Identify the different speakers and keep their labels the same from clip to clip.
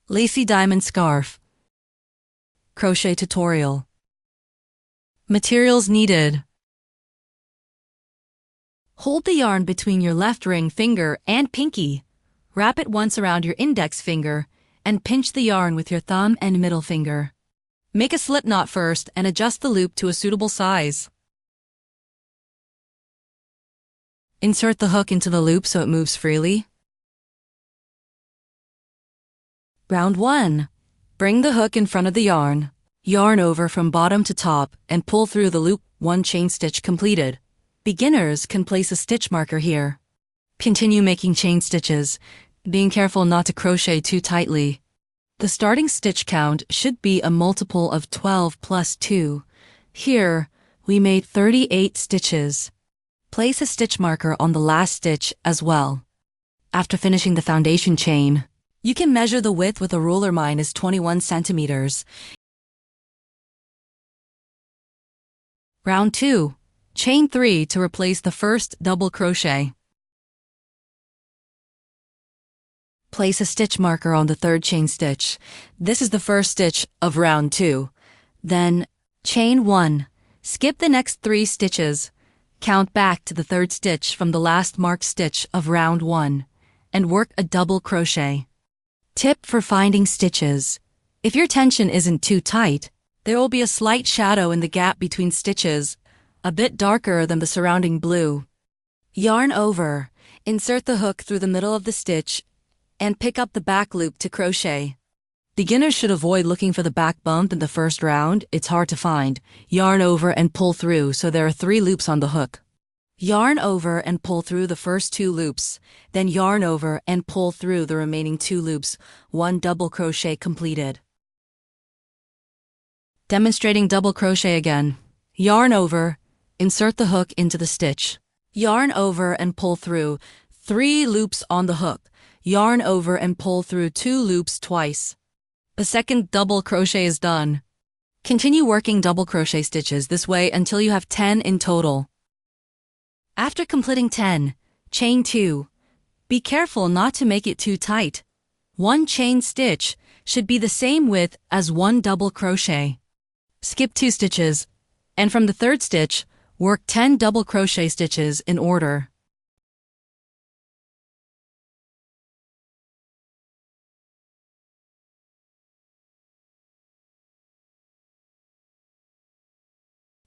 Speaker 1: Lacy Diamond Scarf Crochet Tutorial. Materials needed. Hold the yarn between your left ring finger and pinky. Wrap it once around your index finger and pinch the yarn with your thumb and middle finger. Make a slip knot first and adjust the loop to a suitable size. Insert the hook into the loop so it moves freely. Round 1. Bring the hook in front of the yarn. Yarn over from bottom to top and pull through the loop. 1 chain stitch completed. Beginners can place a stitch marker here. Continue making chain stitches, being careful not to crochet too tightly. The starting stitch count should be a multiple of 12 plus 2. Here, we made 38 stitches. Place a stitch marker on the last stitch as well. After finishing the foundation chain, you can measure the width with a ruler. Mine is 21 centimeters. Round 2. Chain 3 to replace the first double crochet. Place a stitch marker on the third chain stitch. This is the first stitch of round 2. Then, chain 1. Skip the next 3 stitches. Count back to the third stitch from the last marked stitch of round 1 and work a double crochet. Tip for finding stitches. If your tension isn't too tight, there will be a slight shadow in the gap between stitches, a bit darker than the surrounding blue. Yarn over, insert the hook through the middle of the stitch, and pick up the back loop to crochet. Beginners should avoid looking for the back bump in the first round. It's hard to find. Yarn over and pull through, so there are 3 loops on the hook. Yarn over and pull through the first 2 loops, then yarn over and pull through the remaining 2 loops. 1 double crochet completed. Demonstrating double crochet again. Yarn over, insert the hook into the stitch. Yarn over and pull through 3 loops on the hook. Yarn over and pull through 2 loops twice. The second double crochet is done. Continue working double crochet stitches this way until you have 10 in total. After completing 10, chain 2. Be careful not to make it too tight. 1 chain stitch should be the same width as 1 double crochet. Skip 2 stitches, and from the third stitch, work 10 double crochet stitches in order.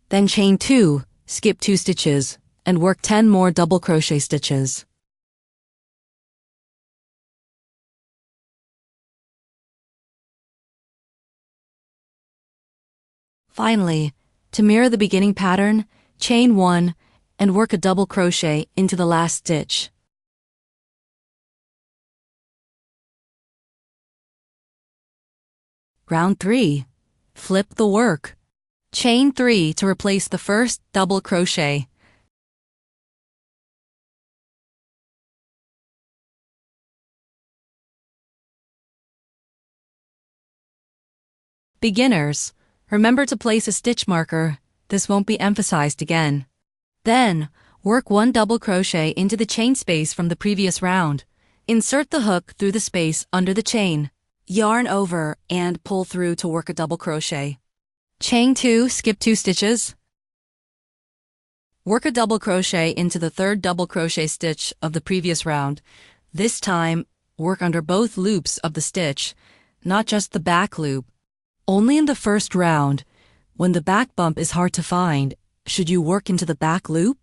Speaker 1: Then chain 2, skip 2 stitches, and work 10 more double crochet stitches. Finally, to mirror the beginning pattern, chain 1 and work a double crochet into the last stitch. Round 3. Flip the work. Chain 3 to replace the first double crochet. Beginners, remember to place a stitch marker. This won't be emphasized again. Then, work 1 double crochet into the chain space from the previous round. Insert the hook through the space under the chain. Yarn over and pull through to work a double crochet. Chain 2, skip 2 stitches. Work a double crochet into the third double crochet stitch of the previous round. This time, work under both loops of the stitch, not just the back loop. Only in the first round, when the back bump is hard to find, should you work into the back loop.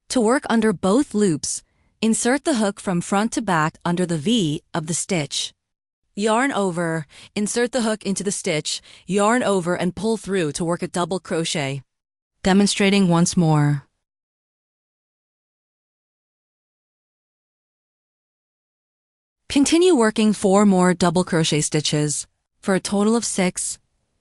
Speaker 1: To work under both loops, insert the hook from front to back under the V of the stitch. Yarn over, insert the hook into the stitch, yarn over and pull through to work a double crochet. Demonstrating once more. Continue working 4 more double crochet stitches for a total of 6,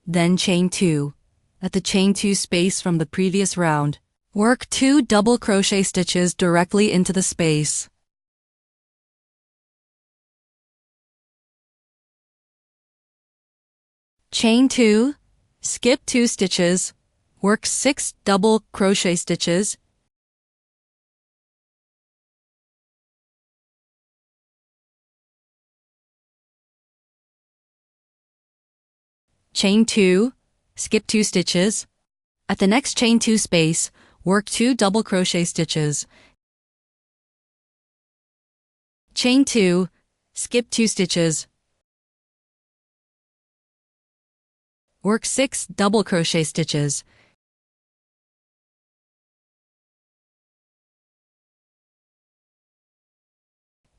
Speaker 1: then chain 2 at the chain 2 space from the previous round. Work 2 double crochet stitches directly into the space. Chain 2, skip 2 stitches, work 6 double crochet stitches, chain 2, skip 2 stitches. At the next chain 2 space, work 2 double crochet stitches. Chain 2, skip 2 stitches. Work 6 double crochet stitches.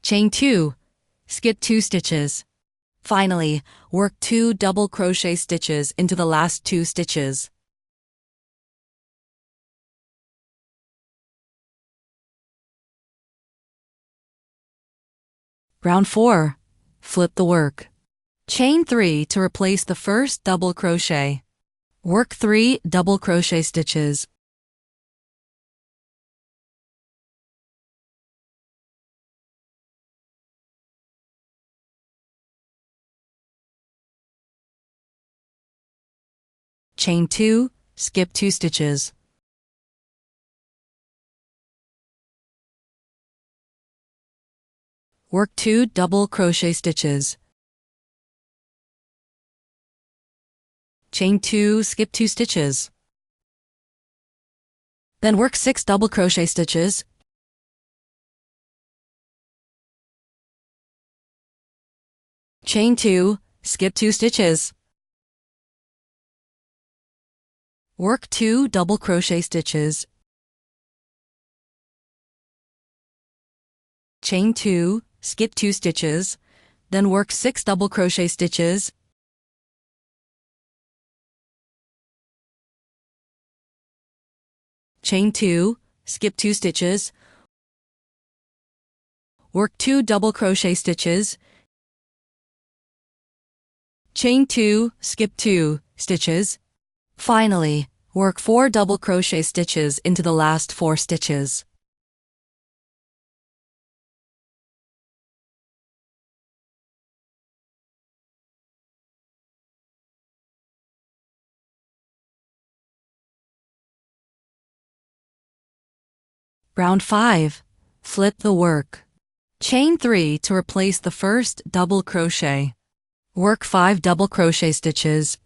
Speaker 1: Chain 2, skip 2 stitches. Finally, work 2 double crochet stitches into the last 2 stitches. Round 4. Flip the work. Chain 3 to replace the first double crochet. Work 3 double crochet stitches. Chain 2, skip 2 stitches. Work 2 double crochet stitches. Chain 2, skip 2 stitches. Then work 6 double crochet stitches. Chain 2, skip 2 stitches. Work 2 double crochet stitches. Chain 2, skip 2 stitches, then work 6 double crochet stitches. Chain 2, skip 2 stitches. Work 2 double crochet stitches. Chain 2, skip 2 stitches. Finally, work 4 double crochet stitches into the last 4 stitches. Round 5. Flip the work. Chain 3 to replace the first double crochet. Work 5 double crochet stitches.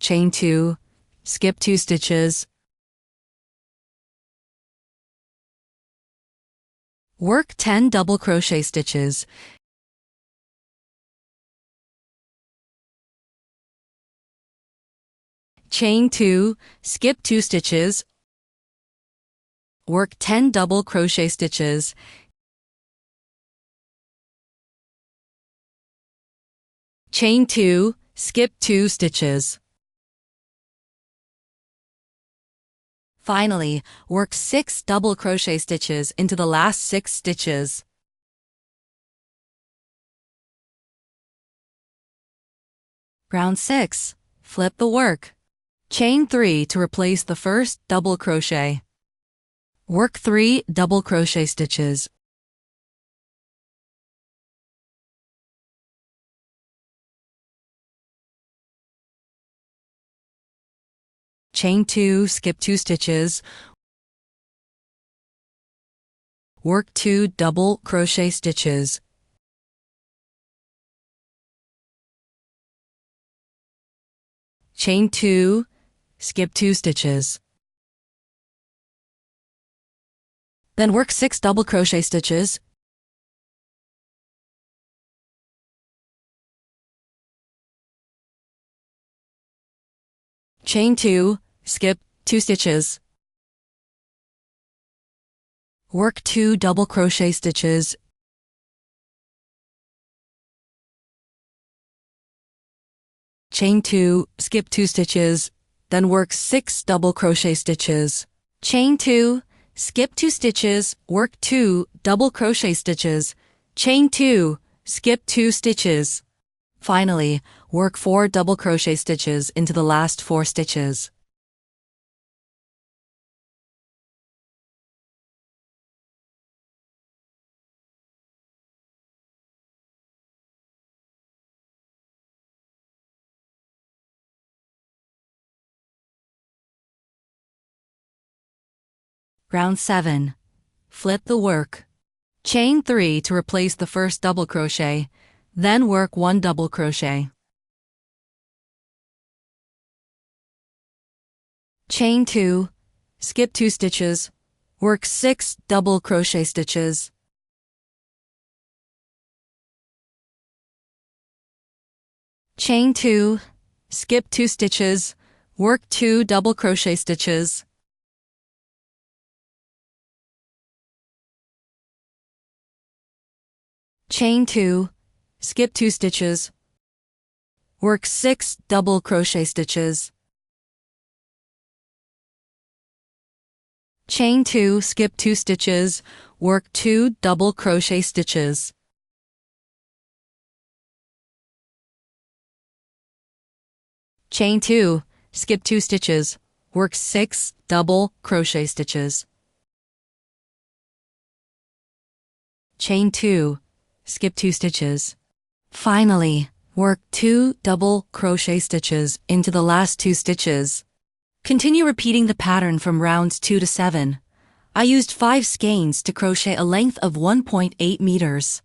Speaker 1: Chain 2, skip 2 stitches. Work 10 double crochet stitches. Chain 2, skip 2 stitches. Work 10 double crochet stitches. Chain 2, skip 2 stitches. Finally, work 6 double crochet stitches into the last 6 stitches. Round 6. Flip the work. Chain 3 to replace the first double crochet. Work 3 double crochet stitches. Chain 2, skip 2 stitches. Work 2 double crochet stitches. Chain 2, skip 2 stitches. Then work 6 double crochet stitches. Chain 2, skip 2 stitches. Work 2 double crochet stitches. Chain 2, skip 2 stitches, then work 6 double crochet stitches. Chain 2, skip 2 stitches, work 2 double crochet stitches. Chain 2, skip 2 stitches. Finally, work 4 double crochet stitches into the last 4 stitches. Round 7. flip the work. Chain 3 to replace the first double crochet, then work 1 double crochet. Chain 2, skip 2 stitches, work 6 double crochet stitches. Chain 2, skip 2 stitches, work 2 double crochet stitches. Chain 2, skip 2 stitches, work 6 double crochet stitches. Chain 2, skip 2 stitches, work 2 double crochet stitches. Chain 2, skip 2 stitches, work 6 double crochet stitches. Chain 2, skip 2 stitches. Finally, work 2 double crochet stitches into the last 2 stitches. Continue repeating the pattern from rounds 2 to 7. I used 5 skeins to crochet a length of 1.8 meters.